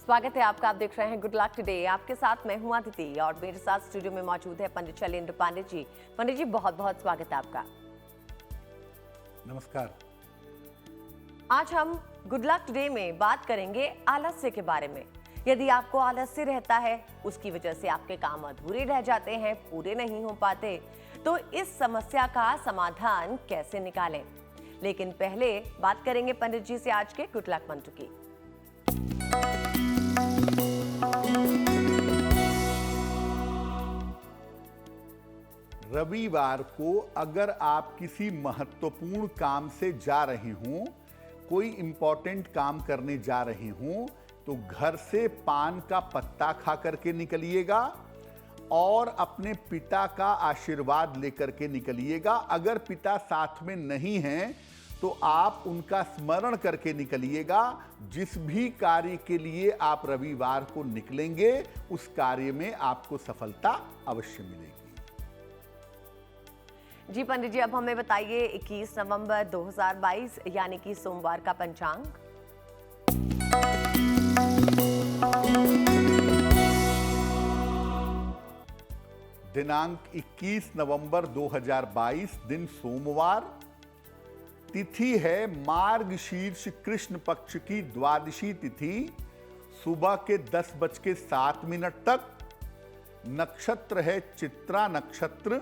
स्वागत है आपका। आप देख रहे हैं गुड लक टुडे। आपके साथ मैं हूं अदिति और मेरे साथ स्टूडियो में मौजूद है पंडित शैलेंद्र पंडित जी। पंडित जी, बहुत बहुत स्वागत है आपका। नमस्कार। आज हम गुड लक टुडे में बात करेंगे आलस्य के बारे में। यदि आपको आलस्य रहता है, उसकी वजह से आपके काम अधूरे रह जाते हैं, पूरे नहीं हो पाते, तो इस समस्या का समाधान कैसे निकालें। लेकिन पहले बात करेंगे पंडित जी से आज के गुड लक मंत्र की। रविवार को अगर आप किसी महत्वपूर्ण काम से जा रहे हों, कोई इंपॉर्टेंट काम करने जा रहे हों, तो घर से पान का पत्ता खा करके निकलिएगा और अपने पिता का आशीर्वाद लेकर के निकलिएगा। अगर पिता साथ में नहीं हैं तो आप उनका स्मरण करके निकलिएगा। जिस भी कार्य के लिए आप रविवार को निकलेंगे, उस कार्य में आपको सफलता अवश्य मिलेगी। जी पंडित जी, अब हमें बताइए 21 नवंबर 2022 यानी कि सोमवार का पंचांग। दिनांक 21 नवंबर 2022, दिन सोमवार। तिथि है मार्गशीर्ष कृष्ण पक्ष की द्वादशी तिथि, सुबह के 10:07 तक। नक्षत्र है चित्रा नक्षत्र।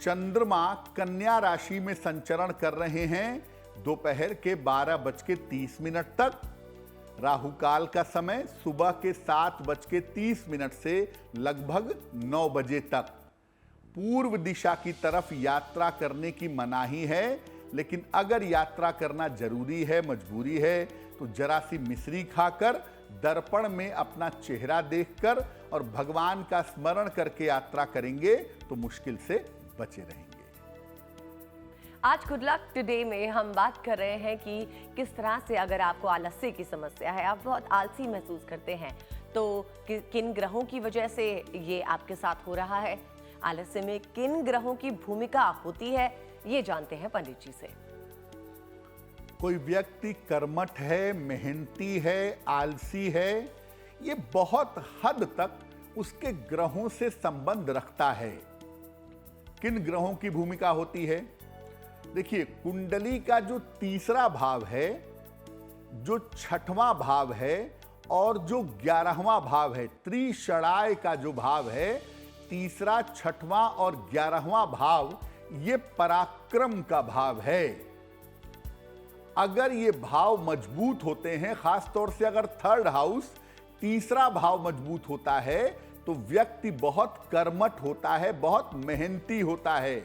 चंद्रमा कन्या राशि में संचरण कर रहे हैं दोपहर के 12:30 तक। राहु काल का समय सुबह के 7:30 से लगभग 9 बजे तक। पूर्व दिशा की तरफ यात्रा करने की मनाही है, लेकिन अगर यात्रा करना जरूरी है, मजबूरी है, तो जरा सी मिश्री खाकर दर्पण में अपना चेहरा देखकर और भगवान का स्मरण करके यात्रा करेंगे तो मुश्किल से बचे रहेंगे। आज गुड लक टुडे में हम बात कर रहे हैं कि किस तरह से अगर आपको आलस्य की समस्या है, आप बहुत आलसी महसूस करते हैं, तो किन ग्रहों की वजह से ये आपके साथ हो रहा है, आलस्य में किन ग्रहों की भूमिका होती है, ये जानते हैं पंडित जी से। कोई व्यक्ति कर्मठ है, मेहनती है, आलसी है, ये बहुत हद तक उसके ग्रहों से संबंध रखता है। किन ग्रहों की भूमिका होती है? देखिए, कुंडली का जो तीसरा भाव है, जो छठवां भाव है और जो 11वां भाव है, त्रिषणाय का जो भाव है, तीसरा, छठवां और 11वां भाव, ये पराक्रम का भाव है। अगर ये भाव मजबूत होते हैं, खासतौर से अगर थर्ड हाउस, तीसरा भाव मजबूत होता है, तो व्यक्ति बहुत कर्मठ होता है, बहुत मेहनती होता है।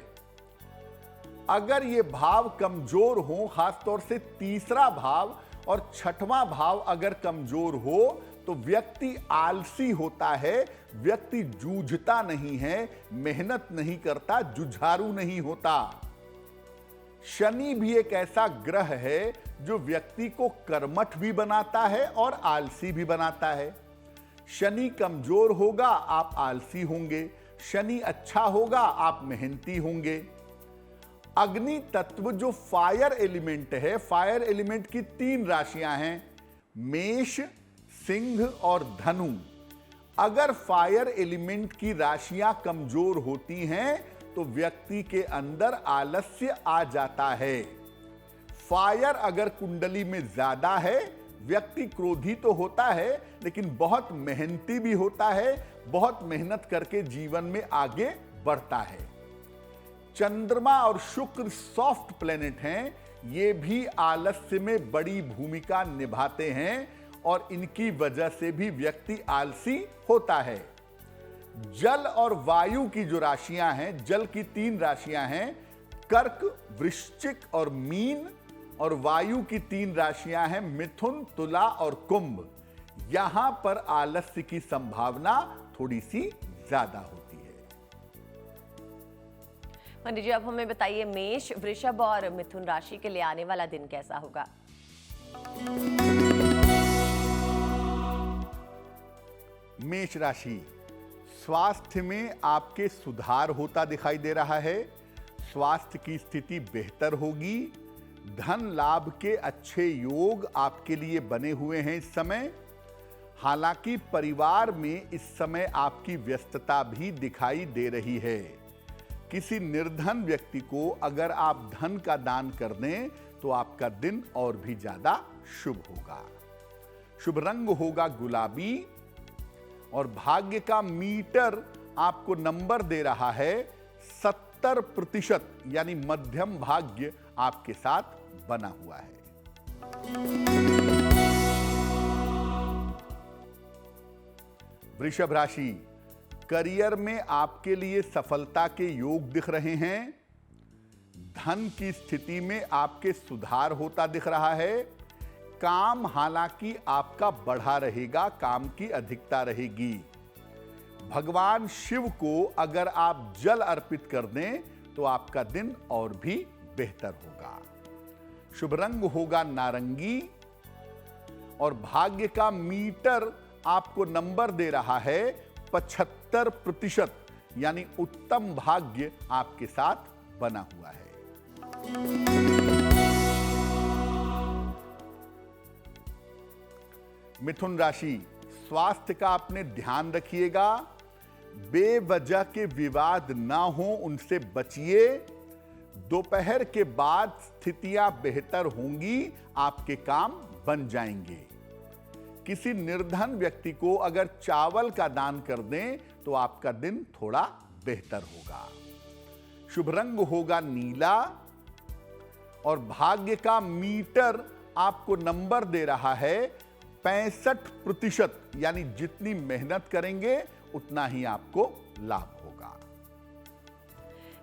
अगर ये भाव कमजोर हो, खासतौर से तीसरा भाव और छठवां भाव अगर कमजोर हो, तो व्यक्ति आलसी होता है, व्यक्ति जूझता नहीं है, मेहनत नहीं करता, जुझारू नहीं होता। शनि भी एक ऐसा ग्रह है जो व्यक्ति को कर्मठ भी बनाता है और आलसी भी बनाता है। शनि कमजोर होगा, आप आलसी होंगे। शनि अच्छा होगा, आप मेहनती होंगे। अग्नि तत्व जो फायर एलिमेंट है, फायर एलिमेंट की 3 राशियां हैं, मेष, सिंह और धनु। अगर फायर एलिमेंट की राशियां कमजोर होती हैं तो व्यक्ति के अंदर आलस्य आ जाता है। फायर अगर कुंडली में ज्यादा है, व्यक्ति क्रोधी तो होता है, लेकिन बहुत मेहनती भी होता है, बहुत मेहनत करके जीवन में आगे बढ़ता है। चंद्रमा और शुक्र सॉफ्ट प्लेनेट हैं, ये भी आलस्य में बड़ी भूमिका निभाते हैं और इनकी वजह से भी व्यक्ति आलसी होता है। जल और वायु की जो राशियां हैं, जल की 3 राशियां हैं, कर्क, वृश्चिक और मीन, और वायु की 3 राशियां हैं, मिथुन, तुला और कुंभ। यहां पर आलस्य की संभावना थोड़ी सी ज्यादा होती है। पंडित जी, अब हमें बताइए मेष, वृषभ और मिथुन राशि के लिए आने वाला दिन कैसा होगा। मेष राशि, स्वास्थ्य में आपके सुधार होता दिखाई दे रहा है। स्वास्थ्य की स्थिति बेहतर होगी। धन लाभ के अच्छे योग आपके लिए बने हुए हैं इस समय। हालांकि परिवार में इस समय आपकी व्यस्तता भी दिखाई दे रही है। किसी निर्धन व्यक्ति को अगर आप धन का दान कर दें तो आपका दिन और भी ज्यादा शुभ होगा। शुभ रंग होगा गुलाबी और भाग्य का मीटर आपको नंबर दे रहा है 70%, यानी मध्यम भाग्य आपके साथ बना हुआ है। वृषभ राशि, करियर में आपके लिए सफलता के योग दिख रहे हैं। धन की स्थिति में आपके सुधार होता दिख रहा है। काम हालांकि आपका बढ़ा रहेगा, काम की अधिकता रहेगी। भगवान शिव को अगर आप जल अर्पित कर दें तो आपका दिन और भी बेहतर होगा। शुभ रंग होगा नारंगी और भाग्य का मीटर आपको नंबर दे रहा है 75%, यानी उत्तम भाग्य आपके साथ बना हुआ है। मिथुन राशि, स्वास्थ्य का अपने ध्यान रखिएगा। बेवजह के विवाद ना हो, उनसे बचिए। दोपहर के बाद स्थितियां बेहतर होंगी, आपके काम बन जाएंगे। किसी निर्धन व्यक्ति को अगर चावल का दान कर दें तो आपका दिन थोड़ा बेहतर होगा। शुभ रंग होगा नीला और भाग्य का मीटर आपको नंबर दे रहा है 65%, यानी जितनी मेहनत करेंगे उतना ही आपको लाभ होगा।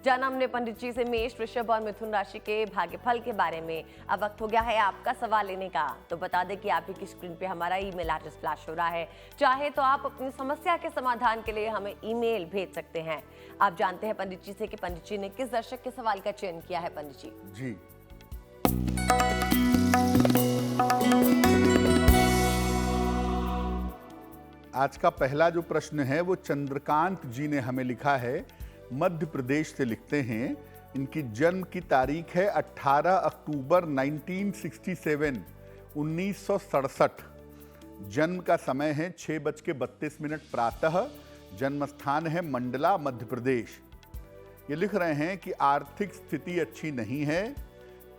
जाना हमने पंडित जी से मेष, वृषभ और मिथुन राशि के भाग्यफल के बारे में। अब वक्त हो गया है आपका सवाल लेने का। तो बता दें कि आपकी की स्क्रीन पे हमारा ईमेल एड्रेस फ्लैश हो रहा है। चाहे तो आप अपनी समस्या के समाधान के लिए हमें ईमेल भेज सकते हैं। आप जानते हैं पंडित जी से कि पंडित जी ने किस दर्शक के सवाल का चयन किया है। पंडित जी आज का पहला जो प्रश्न है वो चंद्रकांत जी ने हमें लिखा है। मध्य प्रदेश से लिखते हैं। इनकी जन्म की तारीख है 18 अक्टूबर 1967, 1967। जन्म का समय है 6:32 प्रातः। जन्म स्थान है मंडला, मध्य प्रदेश। ये लिख रहे हैं कि आर्थिक स्थिति अच्छी नहीं है,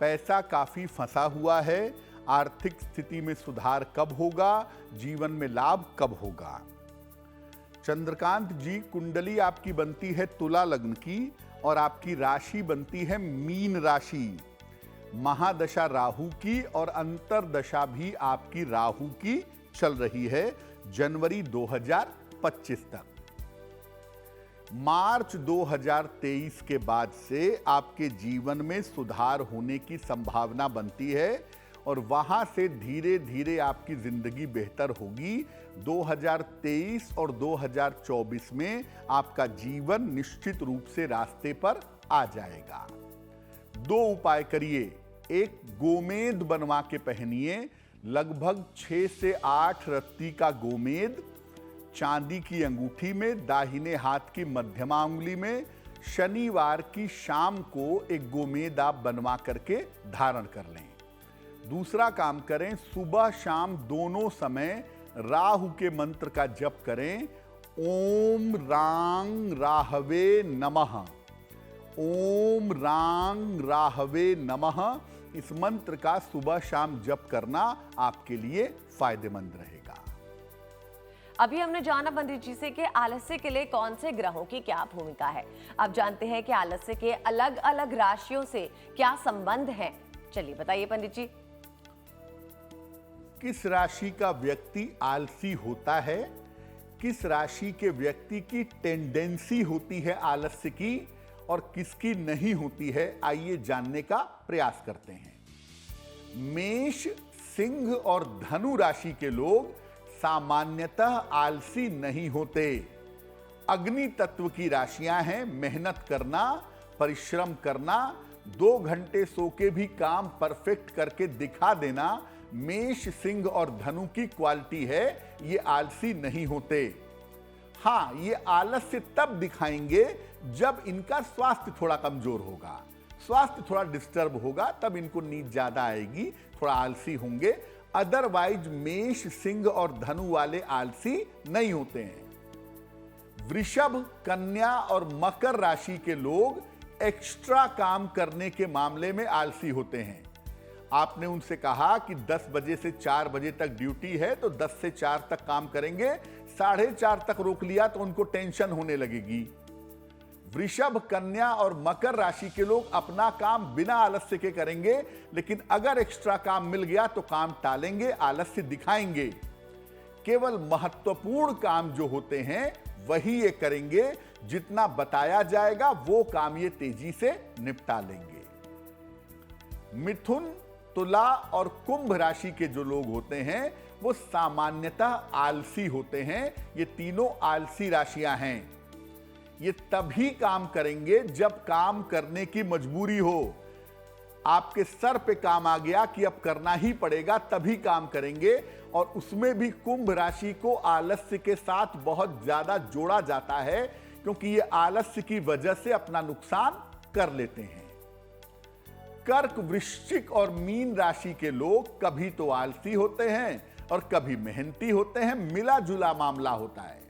पैसा काफी फंसा हुआ है। आर्थिक स्थिति में सुधार कब होगा, जीवन में लाभ कब होगा। चंद्रकांत जी, कुंडली आपकी बनती है तुला लग्न की और आपकी राशि बनती है मीन राशि। महादशा राहु की और अंतरदशा भी आपकी राहु की चल रही है जनवरी 2025 तक। मार्च 2023 के बाद से आपके जीवन में सुधार होने की संभावना बनती है और वहां से धीरे धीरे आपकी जिंदगी बेहतर होगी। 2023 और 2024 में आपका जीवन निश्चित रूप से रास्ते पर आ जाएगा। 2 उपाय करिए। एक, गोमेद बनवा के पहनिए। लगभग 6 से 8 रत्ती का गोमेद चांदी की अंगूठी में, दाहिने हाथ की मध्यमा उंगली में। शनिवार की शाम को एक गोमेद आप बनवा करके धारण कर लें। दूसरा काम करें, सुबह शाम दोनों समय राहु के मंत्र का जप करें। ओम रांग राहवे नमः, ओम रांग राहवे नमः। इस मंत्र का सुबह शाम जप करना आपके लिए फायदेमंद रहेगा। अभी हमने जाना पंडित जी से कि आलस्य के लिए कौन से ग्रहों की क्या भूमिका है। अब जानते हैं कि आलस्य के अलग अलग राशियों से क्या संबंध है। चलिए बताइए पंडित जी। किस राशि का व्यक्ति आलसी होता है, किस राशि के व्यक्ति की टेंडेंसी होती है आलस्य की और किसकी नहीं होती है, आइए जानने का प्रयास करते हैं। मेष, सिंह और धनु राशि के लोग सामान्यतः आलसी नहीं होते। अग्नि तत्व की राशियां हैं। मेहनत करना, परिश्रम करना, 2 घंटे सो के भी काम परफेक्ट करके दिखा देना मेष, सिंह और धनु की क्वालिटी है। ये आलसी नहीं होते। हाँ, ये आलस्य तब दिखाएंगे जब इनका स्वास्थ्य थोड़ा कमजोर होगा, स्वास्थ्य थोड़ा डिस्टर्ब होगा, तब इनको नींद ज्यादा आएगी, थोड़ा आलसी होंगे। अदरवाइज मेष, सिंह और धनु वाले आलसी नहीं होते हैं। वृषभ, कन्या और मकर राशि के लोग एक्स्ट्रा काम करने के मामले में आलसी होते हैं। आपने उनसे कहा कि 10 बजे से 4 बजे तक ड्यूटी है तो 10 से 4 तक काम करेंगे, 4:30 तक रोक लिया तो उनको टेंशन होने लगेगी। वृषभ, कन्या और मकर राशि के लोग अपना काम बिना आलस्य के करेंगे, लेकिन अगर एक्स्ट्रा काम मिल गया तो काम टालेंगे, आलस्य दिखाएंगे। केवल महत्वपूर्ण काम जो होते हैं वही ये करेंगे, जितना बताया जाएगा वो काम ये तेजी से निपटा लेंगे। मिथुन, तुला और कुंभ राशि के जो लोग होते हैं वो सामान्यतः आलसी होते हैं। ये तीनों आलसी राशियां हैं। ये तभी काम करेंगे जब काम करने की मजबूरी हो, आपके सर पे काम आ गया कि अब करना ही पड़ेगा, तभी काम करेंगे। और उसमें भी कुंभ राशि को आलस्य के साथ बहुत ज्यादा जोड़ा जाता है, क्योंकि ये आलस्य की वजह से अपना नुकसान कर लेते हैं। कर्क, वृश्चिक और मीन राशि के लोग कभी तो आलसी होते हैं और कभी मेहनती होते हैं, मिला जुला मामला होता है।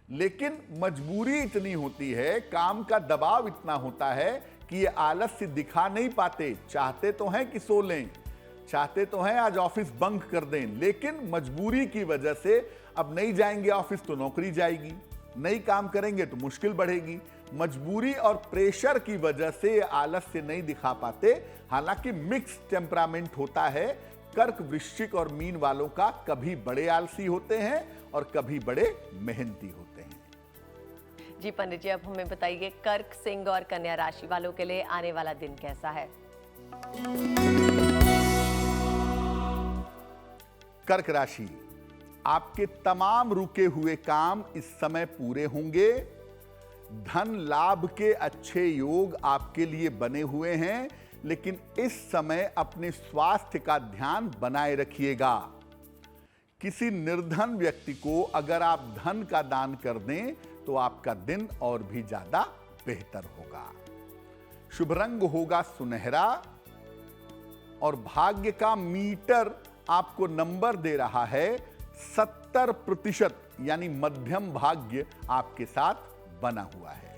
लेकिन मजबूरी इतनी होती है, काम का दबाव इतना होता है कि ये आलस्य दिखा नहीं पाते। चाहते तो हैं कि सो लें, चाहते तो हैं आज ऑफिस बंक कर दें, लेकिन मजबूरी की वजह से अब नहीं जाएंगे ऑफिस तो नौकरी जाएगी, नहीं काम करेंगे तो मुश्किल बढ़ेगी। मजबूरी और प्रेशर की वजह से ये आलस्य नहीं दिखा पाते। हालांकि मिक्स टेम्परामेंट होता है कर्क, वृश्चिक और मीन वालों का। कभी बड़े आलसी होते हैं और कभी बड़े मेहनती होते हैं। जी पंडित जी, अब हमें बताइए कर्क, सिंह और कन्या राशि वालों के लिए आने वाला दिन कैसा है? कर्क राशि, आपके तमाम रुके हुए काम इस समय पूरे होंगे। धन लाभ के अच्छे योग आपके लिए बने हुए हैं, लेकिन इस समय अपने स्वास्थ्य का ध्यान बनाए रखिएगा। किसी निर्धन व्यक्ति को अगर आप धन का दान कर दें तो आपका दिन और भी ज्यादा बेहतर होगा। शुभ रंग होगा सुनहरा और भाग्य का मीटर आपको नंबर दे रहा है 70%, यानी मध्यम भाग्य आपके साथ बना हुआ है।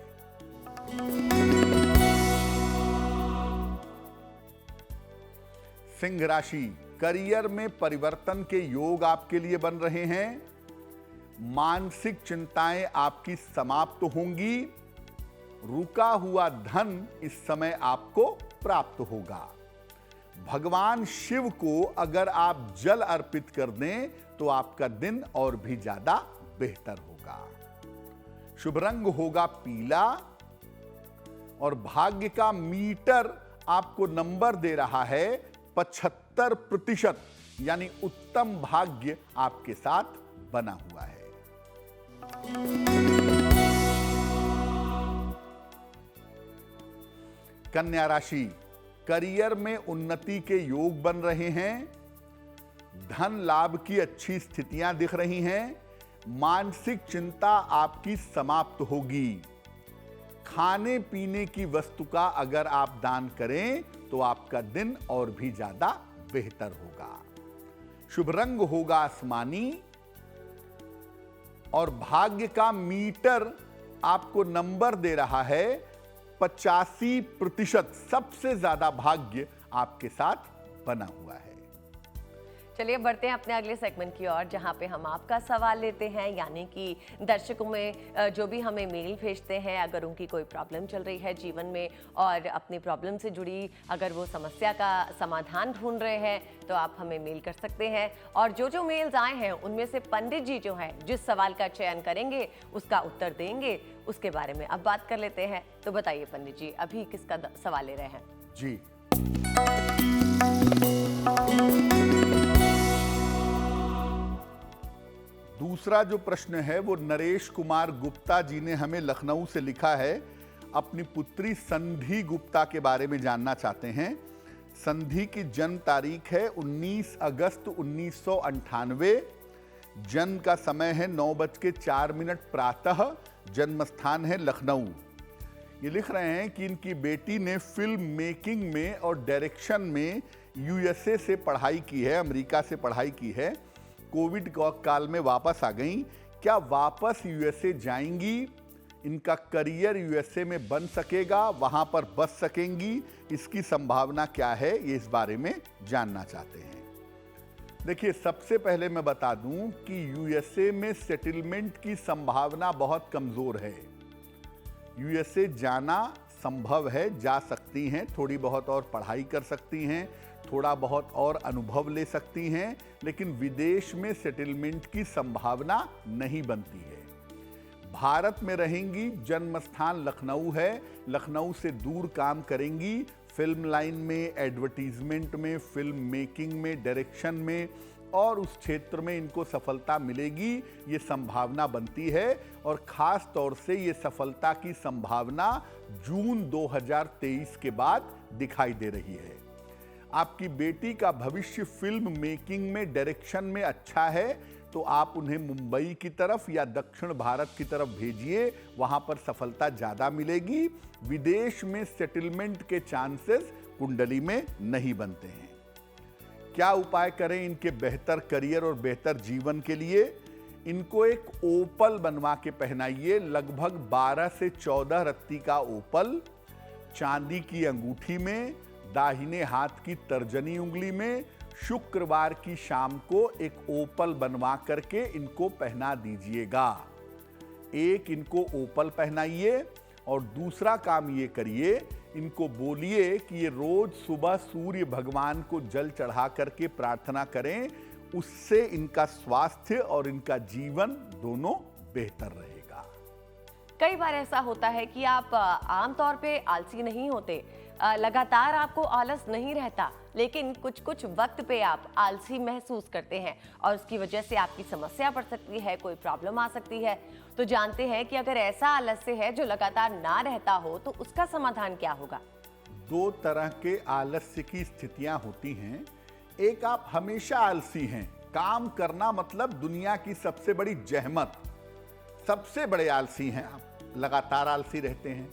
सिंह राशि, करियर में परिवर्तन के योग आपके लिए बन रहे हैं। मानसिक चिंताएं आपकी समाप्त होंगी। रुका हुआ धन इस समय आपको प्राप्त होगा। भगवान शिव को अगर आप जल अर्पित कर दें तो आपका दिन और भी ज्यादा बेहतर होगा। शुभ रंग होगा पीला और भाग्य का मीटर आपको नंबर दे रहा है 75%, यानी उत्तम भाग्य आपके साथ बना हुआ है। कन्या राशि, करियर में उन्नति के योग बन रहे हैं। धन लाभ की अच्छी स्थितियां दिख रही हैं। मानसिक चिंता आपकी समाप्त होगी। खाने पीने की वस्तु का अगर आप दान करें तो आपका दिन और भी ज्यादा बेहतर होगा। शुभ रंग होगा आसमानी और भाग्य का मीटर आपको नंबर दे रहा है 85%। सबसे ज्यादा भाग्य आपके साथ बना हुआ है। चलिए बढ़ते हैं अपने अगले सेगमेंट की ओर, जहां पे हम आपका सवाल लेते हैं, यानी कि दर्शकों में जो भी हमें मेल भेजते हैं, अगर उनकी कोई प्रॉब्लम चल रही है जीवन में और अपनी प्रॉब्लम से जुड़ी अगर वो समस्या का समाधान ढूंढ रहे हैं तो आप हमें मेल कर सकते हैं। और जो मेल्स आए हैं उनमें से पंडित जी जो हैं जिस सवाल का चयन करेंगे उसका उत्तर देंगे, उसके बारे में अब बात कर लेते हैं। तो बताइए पंडित जी, अभी किसका सवाल ले रहे हैं? जी, दूसरा जो प्रश्न है वो नरेश कुमार गुप्ता जी ने हमें लखनऊ से लिखा है। अपनी पुत्री संधि गुप्ता के बारे में जानना चाहते हैं। संधि की जन्म तारीख है 19 अगस्त 1998। जन्म का समय है 9:04 प्रातः। जन्म स्थान है लखनऊ। ये लिख रहे हैं कि इनकी बेटी ने फिल्म मेकिंग में और डायरेक्शन में यूएसए से पढ़ाई की है, अमेरिका से पढ़ाई की है, कोविड काल में वापस आ गई, क्या वापस यूएसए जाएंगी? इनका करियर यूएसए में बन सकेगा, वहां पर बच सकेंगी, इसकी संभावना क्या है, ये इस बारे में जानना चाहते हैं। देखिए, सबसे पहले मैं बता दूं कि यूएसए में सेटलमेंट की संभावना बहुत कमजोर है। यूएसए जाना संभव है, जा सकती हैं, थोड़ी बहुत और पढ़ाई कर सकती हैं, थोड़ा बहुत और अनुभव ले सकती हैं, लेकिन विदेश में सेटलमेंट की संभावना नहीं बनती है। भारत में रहेंगी, जन्म स्थान लखनऊ है, लखनऊ से दूर काम करेंगी, फिल्म लाइन में, एडवर्टीजमेंट में, फिल्म मेकिंग में, डायरेक्शन में, और उस क्षेत्र में इनको सफलता मिलेगी, ये संभावना बनती है। और खास तौर से ये सफलता की संभावना जून 2023 के बाद दिखाई दे रही है। आपकी बेटी का भविष्य फिल्म मेकिंग में, डायरेक्शन में अच्छा है, तो आप उन्हें मुंबई की तरफ या दक्षिण भारत की तरफ भेजिए, वहां पर सफलता ज्यादा मिलेगी। विदेश में सेटलमेंट के चांसेस कुंडली में नहीं बनते हैं। क्या उपाय करें इनके बेहतर करियर और बेहतर जीवन के लिए? इनको एक ओपल बनवा के पहनाइए, लगभग 12 से 14 रत्ती का ओपल, चांदी की अंगूठी में, दाहिने हाथ की तर्जनी उंगली में। शुक्रवार की शाम को एक ओपल बनवा करके इनको पहना दीजिएगा। एक इनको ओपल पहनाइए, और दूसरा काम ये करिए, इनको बोलिए कि ये रोज सुबह सूर्य भगवान को जल चढ़ा करके प्रार्थना करें, उससे इनका स्वास्थ्य और इनका जीवन दोनों बेहतर रहेगा। कई बार ऐसा होता है कि आप आमतौर पे आलसी नहीं होते, लगातार आपको आलस नहीं रहता, लेकिन कुछ कुछ वक्त पे आप आलसी महसूस करते हैं और उसकी वजह से आपकी समस्या बढ़ सकती है, कोई प्रॉब्लम आ सकती है। तो जानते हैं कि अगर ऐसा आलस्य है जो लगातार ना रहता हो तो उसका समाधान क्या होगा? दो तरह के आलस्य की स्थितियां होती हैं। एक, आप हमेशा आलसी हैं, काम करना मतलब दुनिया की सबसे बड़ी जहमत, सबसे बड़े आलसी हैं आप, लगातार आलसी रहते हैं।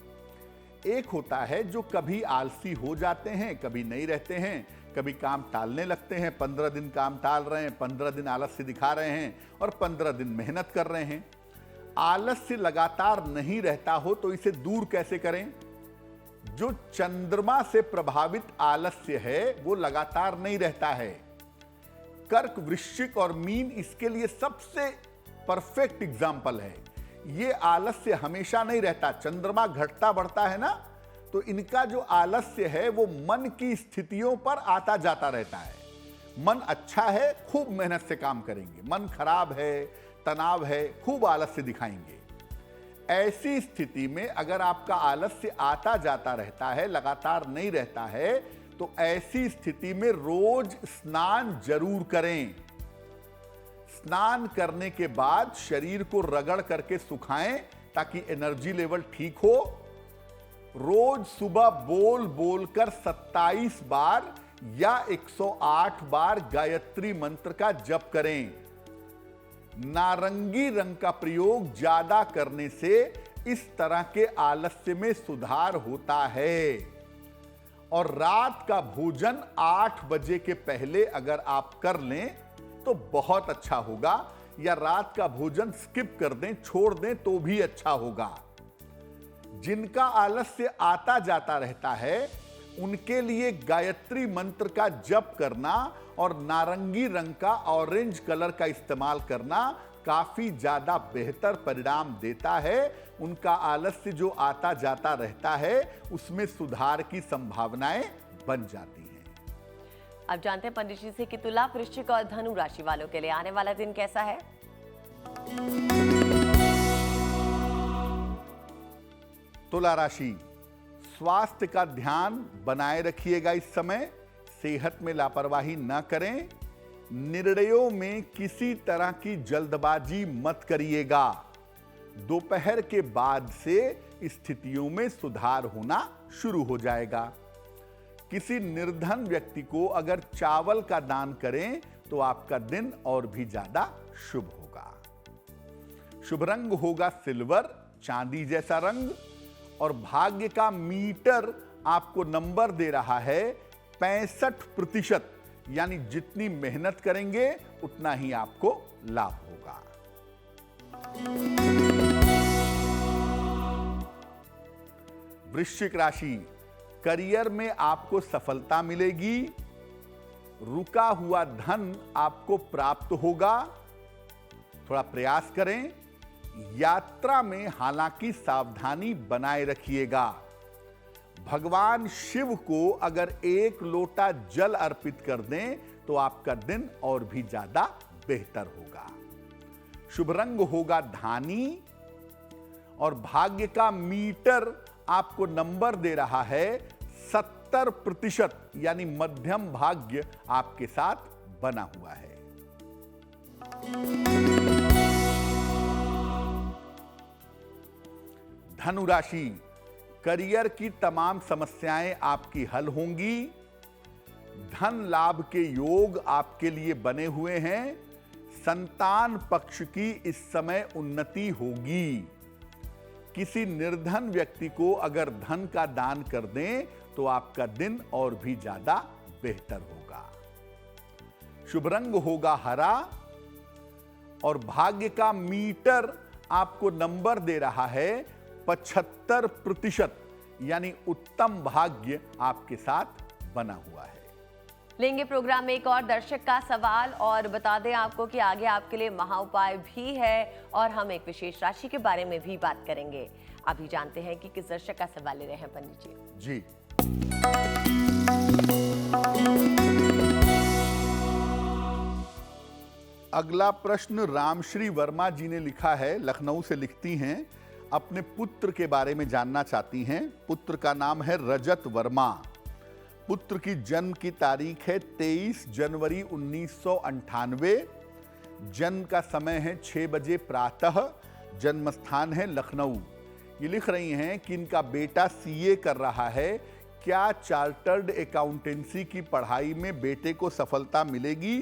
एक होता है जो कभी आलसी हो जाते हैं, कभी नहीं रहते हैं, कभी काम टालने लगते हैं, 15 दिन काम टाल रहे हैं, 15 दिन आलस्य दिखा रहे हैं और 15 दिन मेहनत कर रहे हैं। आलस्य लगातार नहीं रहता हो तो इसे दूर कैसे करें? जो चंद्रमा से प्रभावित आलस्य है वो लगातार नहीं रहता है। कर्क, वृश्चिक और मीन इसके लिए सबसे परफेक्ट एग्जाम्पल है। ये आलस्य हमेशा नहीं रहता, चंद्रमा घटता बढ़ता है ना, तो इनका जो आलस्य है वो मन की स्थितियों पर आता जाता रहता है। मन अच्छा है, खूब मेहनत से काम करेंगे, मन खराब है, तनाव है, खूब आलस्य दिखाएंगे। ऐसी स्थिति में अगर आपका आलस्य आता जाता रहता है, लगातार नहीं रहता है, तो ऐसी स्थिति में रोज स्नान जरूर करें। स्नान करने के बाद शरीर को रगड़ करके सुखाएं ताकि एनर्जी लेवल ठीक हो। रोज सुबह बोल बोलकर 27 बार या 108 बार गायत्री मंत्र का जप करें। नारंगी रंग का प्रयोग ज्यादा करने से इस तरह के आलस्य में सुधार होता है। और रात का भोजन 8 बजे के पहले अगर आप कर लें तो बहुत अच्छा होगा, या रात का भोजन स्किप कर दें, छोड़ दें तो भी अच्छा होगा। जिनका आलस्य आता जाता रहता है उनके लिए गायत्री मंत्र का जप करना और नारंगी रंग का, ऑरेंज कलर का इस्तेमाल करना काफी ज्यादा बेहतर परिणाम देता है। उनका आलस्य जो आता जाता रहता है उसमें सुधार की संभावनाएं बन जाती हैं। अब जानते हैं पंडित जी से कि तुला, वृश्चिक और धनु राशि वालों के लिए आने वाला दिन कैसा है। तुला राशि, स्वास्थ्य का ध्यान बनाए रखिएगा। इस समय सेहत में लापरवाही न करें। निर्णयों में किसी तरह की जल्दबाजी मत करिएगा। दोपहर के बाद से स्थितियों में सुधार होना शुरू हो जाएगा। किसी निर्धन व्यक्ति को अगर चावल का दान करें तो आपका दिन और भी ज्यादा शुभ होगा। शुभ रंग होगा सिल्वर, चांदी जैसा रंग, और भाग्य का मीटर आपको नंबर दे रहा है 65%, यानी जितनी मेहनत करेंगे उतना ही आपको लाभ होगा। वृश्चिक राशि, करियर में आपको सफलता मिलेगी, रुका हुआ धन आपको प्राप्त होगा। थोड़ा प्रयास करें। यात्रा में हालांकि सावधानी बनाए रखिएगा। भगवान शिव को अगर 1 लोटा जल अर्पित कर दें तो आपका दिन और भी ज्यादा बेहतर होगा। शुभ रंग होगा धानी और भाग्य का मीटर आपको नंबर दे रहा है 70%, यानी मध्यम भाग्य आपके साथ बना हुआ है। धनु राशि, करियर की तमाम समस्याएं आपकी हल होंगी। धन लाभ के योग आपके लिए बने हुए हैं। संतान पक्ष की इस समय उन्नति होगी। किसी निर्धन व्यक्ति को अगर धन का दान कर दें तो आपका दिन और भी ज्यादा बेहतर होगा। शुभ रंग होगा हरा और भाग्य का मीटर आपको नंबर दे रहा है 75%, यानी उत्तम भाग्य आपके साथ बना हुआ है। लेंगे प्रोग्राम में एक और दर्शक का सवाल और बता दें आपको कि आगे आपके लिए महा उपाय भी है और हम एक विशेष राशि के बारे में भी बात करेंगे। अभी जानते हैं कि किस दर्शक का सवाल ले रहे हैं पंडित जी। अगला प्रश्न रामश्री वर्मा जी ने लिखा है, लखनऊ से लिखती हैं, अपने पुत्र के बारे में जानना चाहती हैं। पुत्र का नाम है रजत वर्मा। पुत्र की जन्म की तारीख है 23 जनवरी 1998। जन्म का समय है 6 बजे प्रातः। जन्म स्थान है लखनऊ। ये लिख रही हैं कि इनका बेटा सीए कर रहा है। क्या चार्टर्ड अकाउंटेंसी की पढ़ाई में बेटे को सफलता मिलेगी?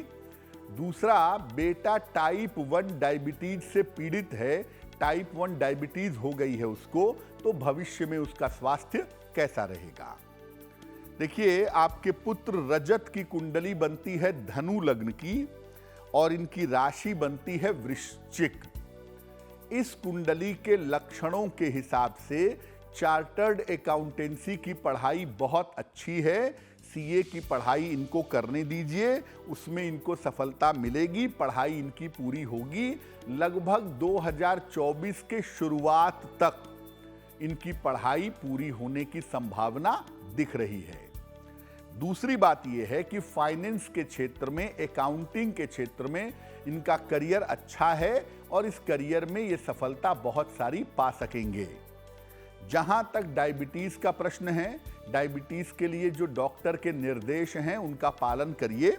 दूसरा, बेटा टाइप 1 डायबिटीज से पीड़ित है। टाइप 1 डायबिटीज हो गई है उसको, तो भविष्य में उसका स्वास्थ्य कैसा रहेगा? देखिए, आपके पुत्र रजत की कुंडली बनती है धनु लग्न की और इनकी राशि बनती है वृश्चिक। इस कुंडली के लक्षणों के हिसाब से चार्टर्ड अकाउंटेंसी की पढ़ाई बहुत अच्छी है। सीए की पढ़ाई इनको करने दीजिए, उसमें इनको सफलता मिलेगी। पढ़ाई इनकी पूरी होगी। लगभग 2024 के शुरुआत तक इनकी पढ़ाई पूरी होने की संभावना दिख रही है। दूसरी बात यह है कि फाइनेंस के क्षेत्र में, अकाउंटिंग के क्षेत्र में इनका करियर अच्छा है और इस करियर में ये सफलता बहुत सारी पा सकेंगे। जहां तक डायबिटीज का प्रश्न है, डायबिटीज के लिए जो डॉक्टर के निर्देश हैं उनका पालन करिए,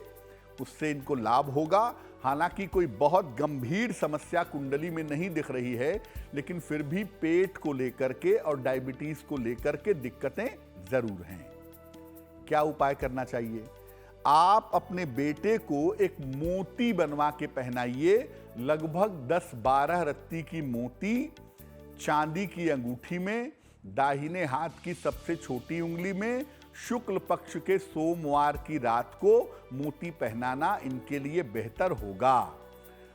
उससे इनको लाभ होगा। हालांकि कोई बहुत गंभीर समस्या कुंडली में नहीं दिख रही है, लेकिन फिर भी पेट को लेकर के और डायबिटीज को लेकर के दिक्कतें जरूर हैं। क्या उपाय करना चाहिए? आप अपने बेटे को एक मोती बनवा के पहनाइए। लगभग 10-12 रत्ती की मोती चांदी की अंगूठी में, दाहिने हाथ की सबसे छोटी उंगली में, शुक्ल पक्ष के सोमवार की रात को मोती पहनाना इनके लिए बेहतर होगा।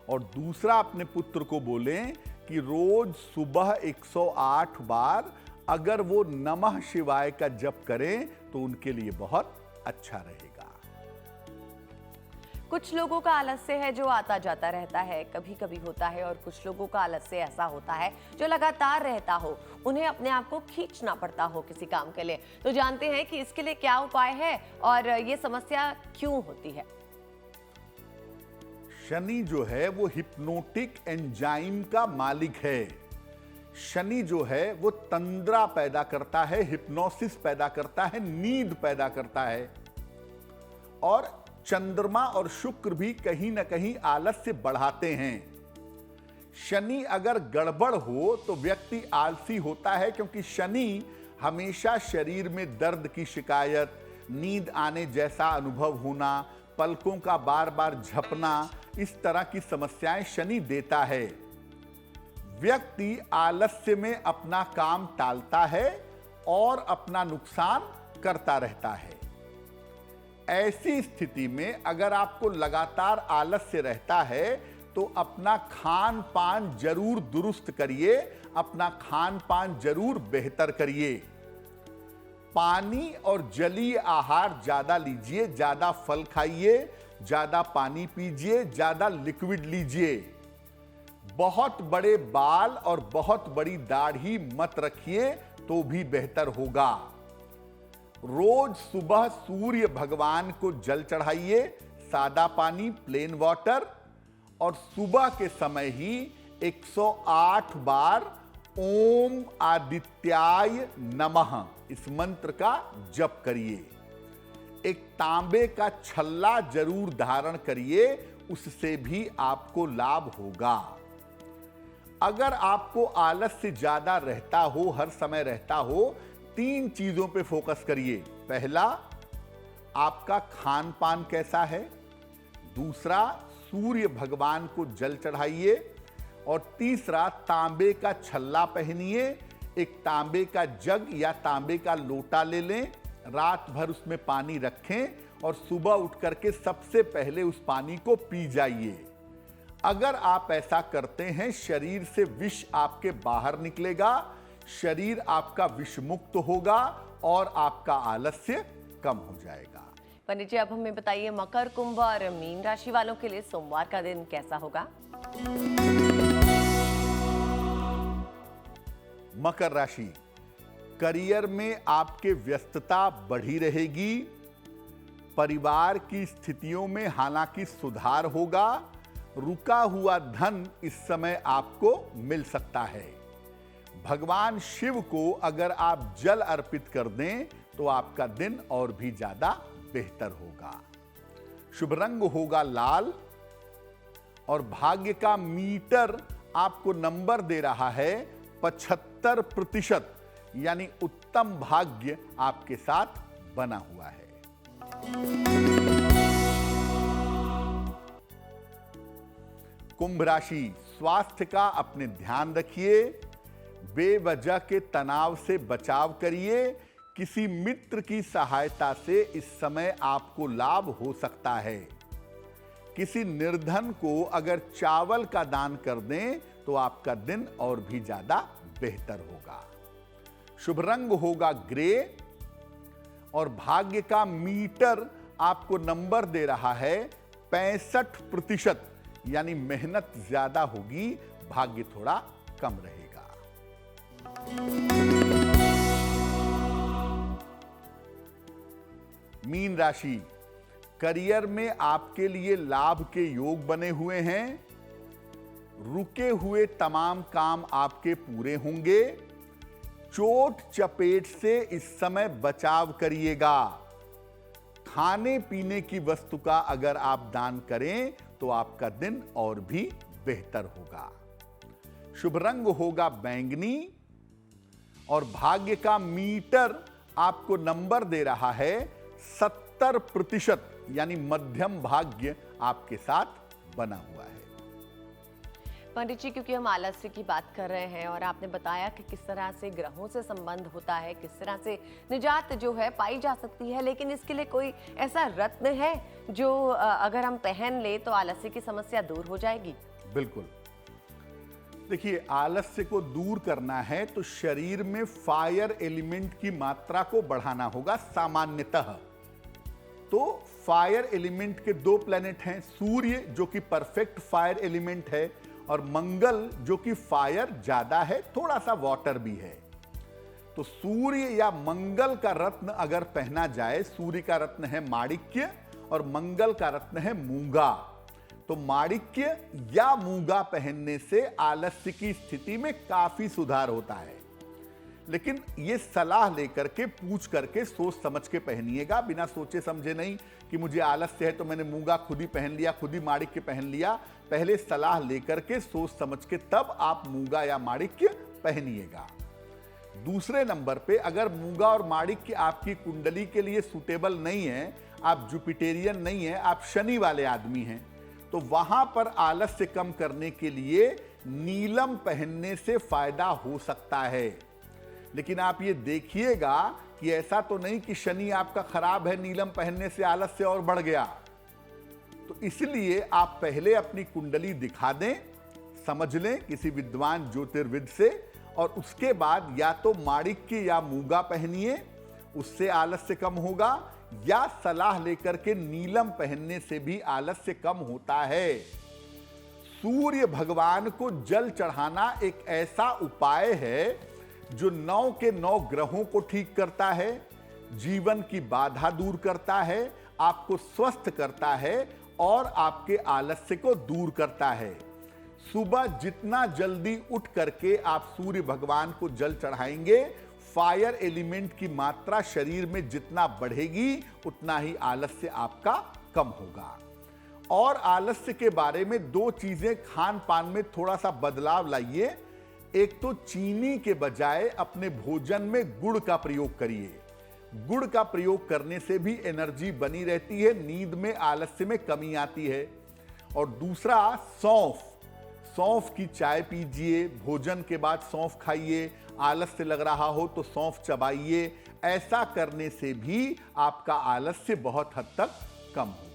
और दूसरा, अपने पुत्र को बोलें कि रोज सुबह 108 बार अगर वो नमः शिवाय का जप करें तो उनके लिए बहुत अच्छा रहेगा। कुछ लोगों का आलस्य है जो आता जाता रहता है, कभी कभी होता है, और कुछ लोगों का आलस्य ऐसा होता है जो लगातार रहता हो, उन्हें अपने आप को खींचना पड़ता हो किसी काम के लिए। तो जानते हैं कि इसके लिए क्या उपाय है और ये समस्या क्यों होती है। शनि जो है वो हिप्नोटिक एंजाइम का मालिक है। शनि जो है वो तंद्रा पैदा करता है, हिप्नोसिस पैदा करता है, नींद पैदा करता है। और चंद्रमा और शुक्र भी कहीं ना कहीं आलस्य बढ़ाते हैं। शनि अगर गड़बड़ हो तो व्यक्ति आलसी होता है, क्योंकि शनि हमेशा शरीर में दर्द की शिकायत, नींद आने जैसा अनुभव होना, पलकों का बार बार झपना, इस तरह की समस्याएं शनि देता है। व्यक्ति आलस्य में अपना काम टालता है और अपना नुकसान करता रहता है। ऐसी स्थिति में अगर आपको लगातार आलस्य रहता है तो अपना खान पान जरूर दुरुस्त करिए, अपना खान पान जरूर बेहतर करिए। पानी और जलीय आहार ज्यादा लीजिए, ज्यादा फल खाइए, ज्यादा पानी पीजिए, ज्यादा लिक्विड लीजिए। बहुत बड़े बाल और बहुत बड़ी दाढ़ी मत रखिए तो भी बेहतर होगा। रोज सुबह सूर्य भगवान को जल चढ़ाइए, सादा पानी, प्लेन वाटर, और सुबह के समय ही 108 बार ओम आदित्याय नमः इस मंत्र का जप करिए। एक तांबे का छल्ला जरूर धारण करिए, उससे भी आपको लाभ होगा। अगर आपको आलस्य ज्यादा रहता हो, हर समय रहता हो, 3 चीजों पे फोकस करिए। पहला, आपका खान पान कैसा है। दूसरा, सूर्य भगवान को जल चढ़ाइए। और तीसरा, तांबे का छल्ला पहनिए। एक तांबे का जग या तांबे का लोटा ले लें, रात भर उसमें पानी रखें और सुबह उठ करके सबसे पहले उस पानी को पी जाइए। अगर आप ऐसा करते हैं, शरीर से विष आपके बाहर निकलेगा, शरीर आपका विष मुक्त होगा और आपका आलस्य कम हो जाएगा। पंडित जी, अब हमें बताइए, मकर, कुंभ और मीन राशि वालों के लिए सोमवार का दिन कैसा होगा? मकर राशि, करियर में आपके व्यस्तता बढ़ी रहेगी। परिवार की स्थितियों में हालांकि सुधार होगा। रुका हुआ धन इस समय आपको मिल सकता है। भगवान शिव को अगर आप जल अर्पित कर दें तो आपका दिन और भी ज्यादा बेहतर होगा। शुभ रंग होगा लाल और भाग्य का मीटर आपको नंबर दे रहा है 75%, यानी उत्तम भाग्य आपके साथ बना हुआ है। कुंभ राशि, स्वास्थ्य का अपने ध्यान रखिए। बेवजह के तनाव से बचाव करिए। किसी मित्र की सहायता से इस समय आपको लाभ हो सकता है। किसी निर्धन को अगर चावल का दान कर दें तो आपका दिन और भी ज्यादा बेहतर होगा। शुभ रंग होगा ग्रे और भाग्य का मीटर आपको नंबर दे रहा है 65%, यानी मेहनत ज्यादा होगी, भाग्य थोड़ा कम रहेगा। मीन राशि, करियर में आपके लिए लाभ के योग बने हुए हैं। रुके हुए तमाम काम आपके पूरे होंगे। चोट चपेट से इस समय बचाव करिएगा। खाने पीने की वस्तु का अगर आप दान करें तो आपका दिन और भी बेहतर होगा। शुभ रंग होगा बैंगनी और भाग्य का मीटर आपको नंबर दे रहा है 70%, यानी मध्यम भाग्य आपके साथ बना हुआ है। पंडित जी, क्योंकि हम आलस्य की बात कर रहे हैं और आपने बताया कि किस तरह से ग्रहों से संबंध होता है, किस तरह से निजात जो है पाई जा सकती है, लेकिन इसके लिए कोई ऐसा रत्न है जो अगर हम पहन ले तो आलस्य की समस्या दूर हो जाएगी? बिल्कुल। देखिए, आलस्य को दूर करना है तो शरीर में फायर एलिमेंट की मात्रा को बढ़ाना होगा सामान्यतः। तो फायर एलिमेंट के 2 प्लैनेट हैं, सूर्य जो कि परफेक्ट फायर एलिमेंट है और मंगल जो कि फायर ज्यादा है, थोड़ा सा वाटर भी है। तो सूर्य या मंगल का रत्न अगर पहना जाए, सूर्य का रत्न है माणिक्य और मंगल का रत्न है मूंगा, तो माणिक्य या मूंगा पहनने से आलस्य की स्थिति में काफी सुधार होता है। लेकिन यह सलाह लेकर के, पूछ करके, सोच समझ के पहनिएगा, बिना सोचे समझे नहीं कि मुझे आलस्य है तो मैंने मूंगा खुद ही पहन लिया, खुद ही माणिक्य पहन लिया। पहले सलाह लेकर के, सोच समझ के तब आप मूंगा या माणिक्य पहनिएगा। दूसरे नंबर पे, अगर मूंगा और माणिक्य आपकी कुंडली के लिए सूटेबल नहीं है, आप जुपिटेरियन नहीं है, आप शनि वाले आदमी हैं, तो वहां पर आलस्य कम करने के लिए नीलम पहनने से फायदा हो सकता है। लेकिन आप ये देखिएगा कि ऐसा तो नहीं कि शनि आपका खराब है, नीलम पहनने से आलस्य और बढ़ गया। तो इसलिए आप पहले अपनी कुंडली दिखा दें, समझ लें किसी विद्वान ज्योतिर्विद से, और उसके बाद या तो माणिक्य या मूंगा पहनिए, उससे आलस्य कम होगा, या सलाह लेकर के नीलम पहनने से भी आलस्य कम होता है। सूर्य भगवान को जल चढ़ाना एक ऐसा उपाय है जो 9 के 9 ग्रहों को ठीक करता है, जीवन की बाधा दूर करता है, आपको स्वस्थ करता है और आपके आलस्य को दूर करता है। सुबह जितना जल्दी उठ करके आप सूर्य भगवान को जल चढ़ाएंगे, फायर एलिमेंट की मात्रा शरीर में जितना बढ़ेगी उतना ही आलस्य आपका कम होगा। और आलस्य के बारे में 2 चीजें, खान पान में थोड़ा सा बदलाव लाइए। एक तो चीनी के बजाय अपने भोजन में गुड़ का प्रयोग करिए। गुड़ का प्रयोग करने से भी एनर्जी बनी रहती है, नींद में आलस्य में कमी आती है। और दूसरा सौंफ की चाय पीजिए, भोजन के बाद सौंफ खाइए, आलस्य लग रहा हो तो सौंफ चबाइए। ऐसा करने से भी आपका आलस्य बहुत हद तक कम होगा।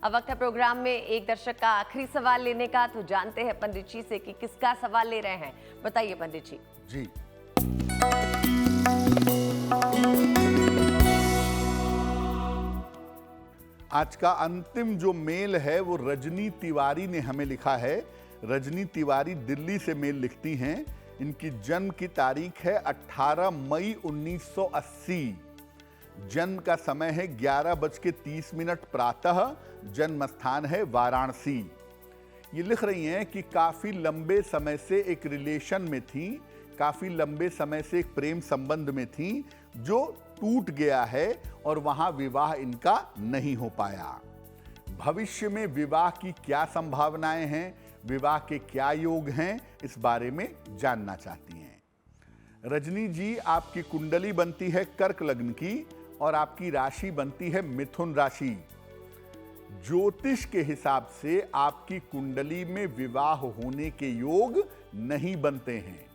अब वक्त है प्रोग्राम में एक दर्शक का आखिरी सवाल लेने का, तो जानते हैं पंडित जी से कि किसका सवाल ले रहे हैं। बताइए पंडित जी। जी, आज का अंतिम जो मेल है वो रजनी तिवारी ने हमें लिखा है। रजनी तिवारी दिल्ली से मेल लिखती हैं। इनकी जन्म की तारीख है 18 मई 1980। जन्म का समय है 11:30 प्रातः। जन्म स्थान है वाराणसी। ये लिख रही हैं कि काफ़ी लंबे समय से एक रिलेशन में थी, काफ़ी लंबे समय से एक प्रेम संबंध में थी जो टूट गया है और वहाँ विवाह इनका नहीं हो पाया। भविष्य में विवाह की क्या संभावनाएं हैं, विवाह के क्या योग हैं, इस बारे में जानना चाहती हैं। रजनी जी, आपकी कुंडली बनती है कर्क लग्न की और आपकी राशि बनती है मिथुन राशि। ज्योतिष के हिसाब से आपकी कुंडली में विवाह होने के योग नहीं बनते हैं।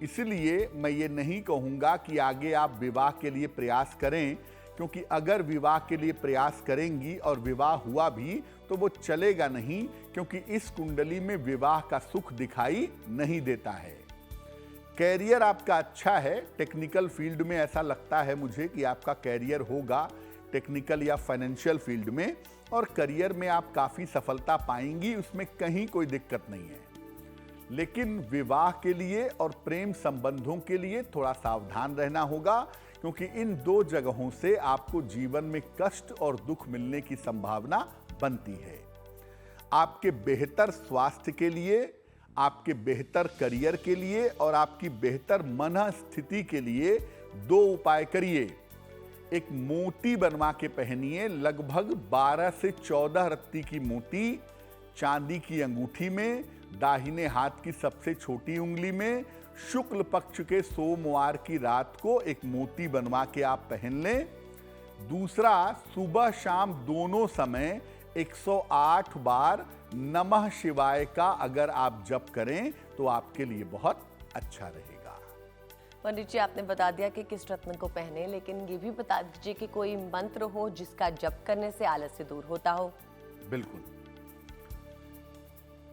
इसलिए मैं ये नहीं कहूँगा कि आगे आप विवाह के लिए प्रयास करें, क्योंकि अगर विवाह के लिए प्रयास करेंगी और विवाह हुआ भी तो वो चलेगा नहीं, क्योंकि इस कुंडली में विवाह का सुख दिखाई नहीं देता है। कैरियर आपका अच्छा है, टेक्निकल फील्ड में ऐसा लगता है मुझे कि आपका कैरियर होगा, टेक्निकल या फाइनेंशियल फील्ड में, और करियर में आप काफ़ी सफलता पाएंगी, उसमें कहीं कोई दिक्कत नहीं है। लेकिन विवाह के लिए और प्रेम संबंधों के लिए थोड़ा सावधान रहना होगा, क्योंकि इन 2 जगहों से आपको जीवन में कष्ट और दुख मिलने की संभावना बनती है। आपके बेहतर स्वास्थ्य के लिए, आपके बेहतर करियर के लिए और आपकी बेहतर मन स्थिति के लिए 2 उपाय करिए। एक मोती बनवा के पहनिए, लगभग 12 से 14 रत्ती की मोती, चांदी की अंगूठी में, दाहिने हाथ की सबसे छोटी उंगली में। शुक्ल पक्ष के सोमवार की रात को एक मोती बनवा के आप पहन लें। दूसरा, सुबह शाम दोनों समय 108 बार नमः शिवाय का अगर आप जप करें तो आपके लिए बहुत अच्छा रहेगा। पंडित जी, आपने बता दिया कि किस रत्न को पहने, लेकिन ये भी बता दीजिए कि कोई मंत्र हो जिसका जप करने से आलस्य दूर होता हो। बिल्कुल।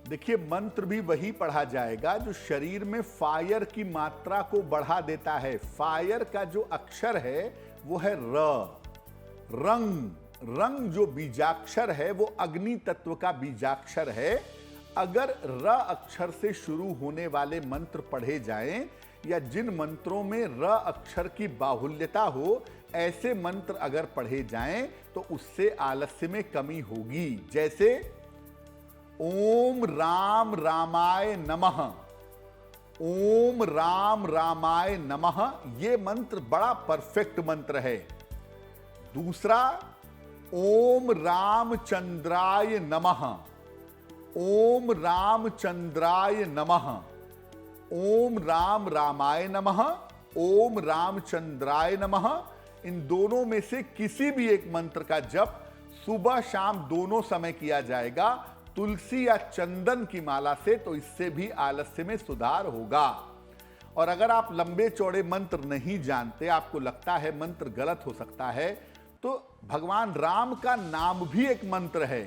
देखिए, मंत्र भी वही पढ़ा जाएगा जो शरीर में फायर की मात्रा को बढ़ा देता है। फायर का जो अक्षर है वो है र। रंग जो बीजाक्षर है वो अग्नि तत्व का बीजाक्षर है। अगर र अक्षर से शुरू होने वाले मंत्र पढ़े जाएं या जिन मंत्रों में र अक्षर की बाहुल्यता हो, ऐसे मंत्र अगर पढ़े जाएं तो उससे आलस्य में कमी होगी। जैसे ओम राम रामाय नमः, ओम राम रामाय नमः, ये मंत्र बड़ा परफेक्ट मंत्र है। दूसरा, ओम रामचंद्राय नमः, ओम रामचंद्राय नमः, ओम राम रामाय नमः, ओम रामचंद्राय नमः। इन दोनों में से किसी भी एक मंत्र का जप सुबह शाम दोनों समय किया जाएगा, तुलसी या चंदन की माला से, तो इससे भी आलस्य में सुधार होगा। और अगर आप लंबे चौड़े मंत्र नहीं जानते, आपको लगता है मंत्र गलत हो सकता है, तो भगवान राम का नाम भी एक मंत्र है।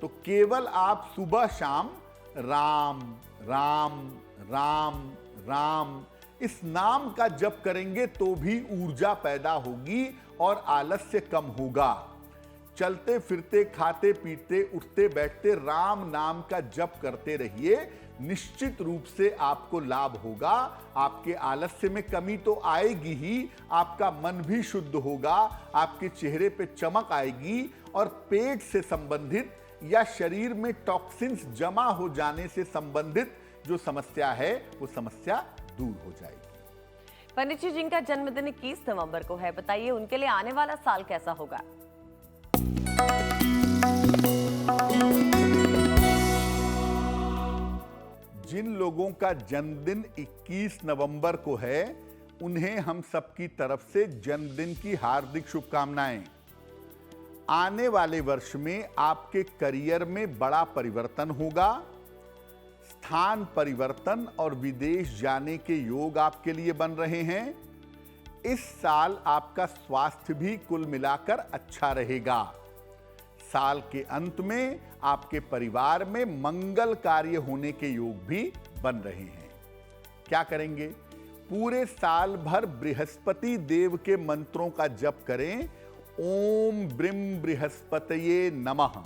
तो केवल आप सुबह शाम राम राम राम राम इस नाम का जप करेंगे तो भी ऊर्जा पैदा होगी और आलस्य कम होगा। चलते फिरते, खाते पीते, उठते बैठते राम नाम का जप करते रहिए, निश्चित रूप से आपको लाभ होगा। आपके आलस्य में कमी तो आएगी ही, आपका मन भी शुद्ध होगा, आपके चेहरे पे चमक आएगी और पेट से संबंधित या शरीर में टॉक्सिन्स जमा हो जाने से संबंधित जो समस्या है वो समस्या दूर हो जाएगी। पंडित जी, जिनका जन्मदिन 21 नवंबर को है, बताइए उनके लिए आने वाला साल कैसा होगा? जिन लोगों का जन्मदिन 21 नवंबर को है, उन्हें हम सबकी तरफ से जन्मदिन की हार्दिक शुभकामनाएं। आने वाले वर्ष में आपके करियर में बड़ा परिवर्तन होगा। स्थान परिवर्तन और विदेश जाने के योग आपके लिए बन रहे हैं। इस साल आपका स्वास्थ्य भी कुल मिलाकर अच्छा रहेगा। साल के अंत में आपके परिवार में मंगल कार्य होने के योग भी बन रहे हैं। क्या करेंगे? पूरे साल भर बृहस्पति देव के मंत्रों का जप करें। ओम ब्रीम बृहस्पतये नमः,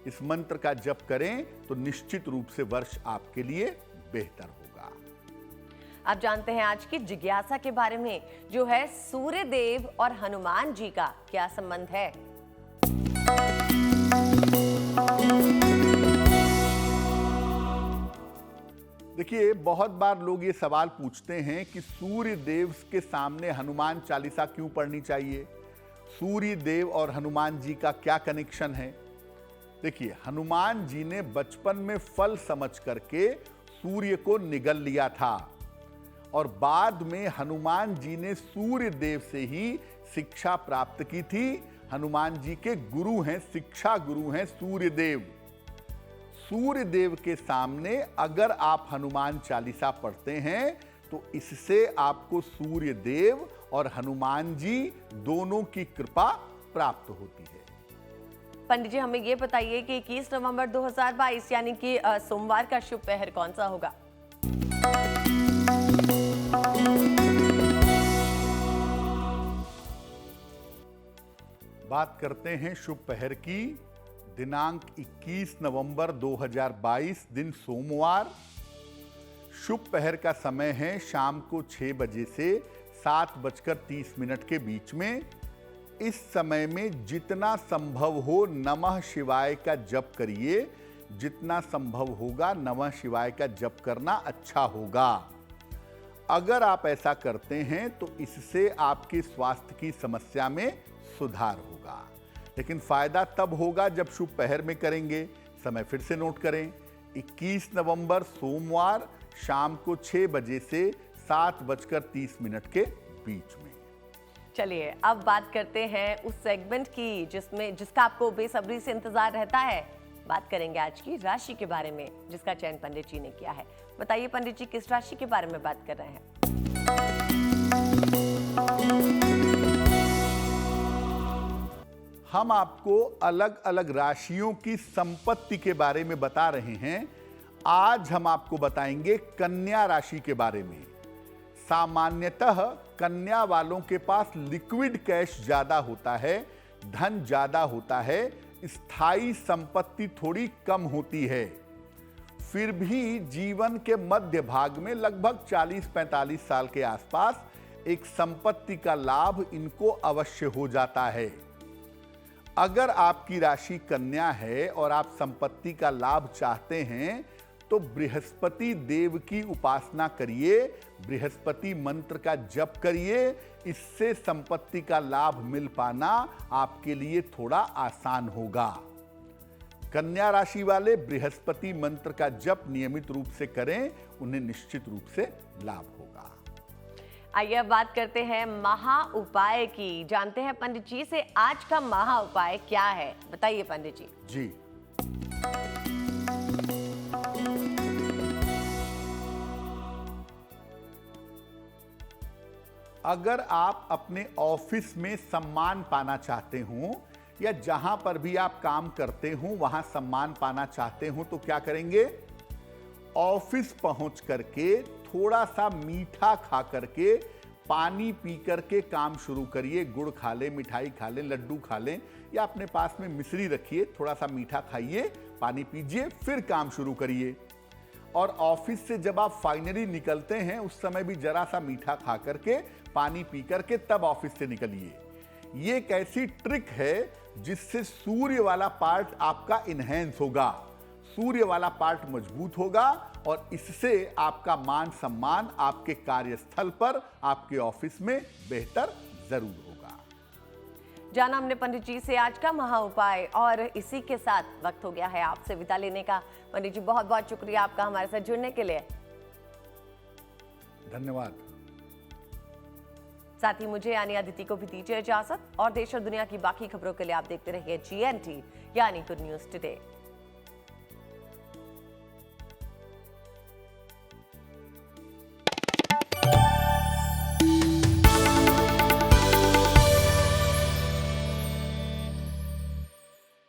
इस मंत्र का जप करें तो निश्चित रूप से वर्ष आपके लिए बेहतर होगा। आप जानते हैं आज की जिज्ञासा के बारे में, जो है सूर्य देव और हनुमान जी का क्या संबंध है? देखिए, बहुत बार लोग ये सवाल पूछते हैं कि सूर्य देव के सामने हनुमान चालीसा क्यों पढ़नी चाहिए? सूर्य देव और हनुमान जी का क्या कनेक्शन है? देखिए, हनुमान जी ने बचपन में फल समझ करके सूर्य को निगल लिया था और बाद में हनुमान जी ने सूर्य देव से ही शिक्षा प्राप्त की थी। हनुमान जी के गुरु हैं, शिक्षा गुरु हैं सूर्य देव। सूर्य देव के सामने अगर आप हनुमान चालीसा पढ़ते हैं तो इससे आपको सूर्य देव और हनुमान जी दोनों की कृपा प्राप्त होती है। पंडित जी, हमें ये बताइए कि 21 नवंबर 2022 यानी कि सोमवार का शुभ पहर कौन सा होगा? बात करते हैं शुभ पहर की। दिनांक 21 नवंबर 2022, दिन सोमवार। शुभ पहर का समय है शाम को 6 बजे से 7:30 के बीच में। इस समय में जितना संभव हो नमः शिवाय का जप करिए। जितना संभव होगा नमः शिवाय का जप करना अच्छा होगा। अगर आप ऐसा करते हैं तो इससे आपके स्वास्थ्य की समस्या में सुधार होगा। लेकिन फायदा तब होगा जब शुभ पहर में करेंगे। समय फिर से नोट करें, 21 नवंबर सोमवार शाम को 6 बजे से 7:30 के बीच में। चलिए, अब बात करते हैं उस सेगमेंट की जिसका आपको बेसब्री से इंतजार रहता है। बात करेंगे आज की राशि के बारे में, जिसका चयन पंडित जी ने किया है। बताइए पंडित जी, किस राशि के बारे में बात कर रहे हैं? हम आपको अलग अलग राशियों की संपत्ति के बारे में बता रहे हैं। आज हम आपको बताएंगे कन्या राशि के बारे में। सामान्यतः कन्या वालों के पास लिक्विड कैश ज्यादा होता है, धन ज्यादा होता है, स्थायी संपत्ति थोड़ी कम होती है। फिर भी जीवन के मध्य भाग में लगभग 40-45 साल के आसपास एक संपत्ति का लाभ इनको अवश्य हो जाता है। अगर आपकी राशि कन्या है और आप संपत्ति का लाभ चाहते हैं तो बृहस्पति देव की उपासना करिए, बृहस्पति मंत्र का जप करिए। इससे संपत्ति का लाभ मिल पाना आपके लिए थोड़ा आसान होगा। कन्या राशि वाले बृहस्पति मंत्र का जप नियमित रूप से करें, उन्हें निश्चित रूप से लाभ होगा। आइए अब बात करते हैं महा उपाय की। जानते हैं पंडित जी से आज का महा उपाय क्या है? बताइए पंडित जी। जी, अगर आप अपने ऑफिस में सम्मान पाना चाहते हो या जहां पर भी आप काम करते हो वहां सम्मान पाना चाहते हो तो क्या करेंगे? ऑफिस पहुंच करके थोड़ा सा मीठा खा करके, पानी पी करके काम शुरू करिए। गुड़ खा लें, मिठाई खा लें, लड्डू खा लें या अपने पास में मिश्री रखिए, थोड़ा सा मीठा खाइए, पानी पीजिए, फिर काम शुरू करिए। और ऑफिस से जब आप फाइनली निकलते हैं उस समय भी जरा सा मीठा खा करके, पानी पी करके तब ऑफिस से निकलिए। ये एक ऐसी ट्रिक है जिससे सूर्य वाला पार्ट आपका इनहेंस होगा, सूर्य वाला पार्ट मजबूत होगा और इससे आपका मान सम्मान आपके कार्यस्थल पर, आपके ऑफिस में बेहतर जरूर होगा। जाना हमने पंडित जी से आज का महा उपाय, और इसी के साथ वक्त हो गया है आपसे विदा लेने का। पंडित जी बहुत बहुत शुक्रिया आपका हमारे साथ जुड़ने के लिए। धन्यवाद। साथ ही मुझे यानी अदिति को भी दीजिए इजाजत, और देश और दुनिया की बाकी खबरों के लिए आप देखते रहिए GNT यानी गुड न्यूज टुडे।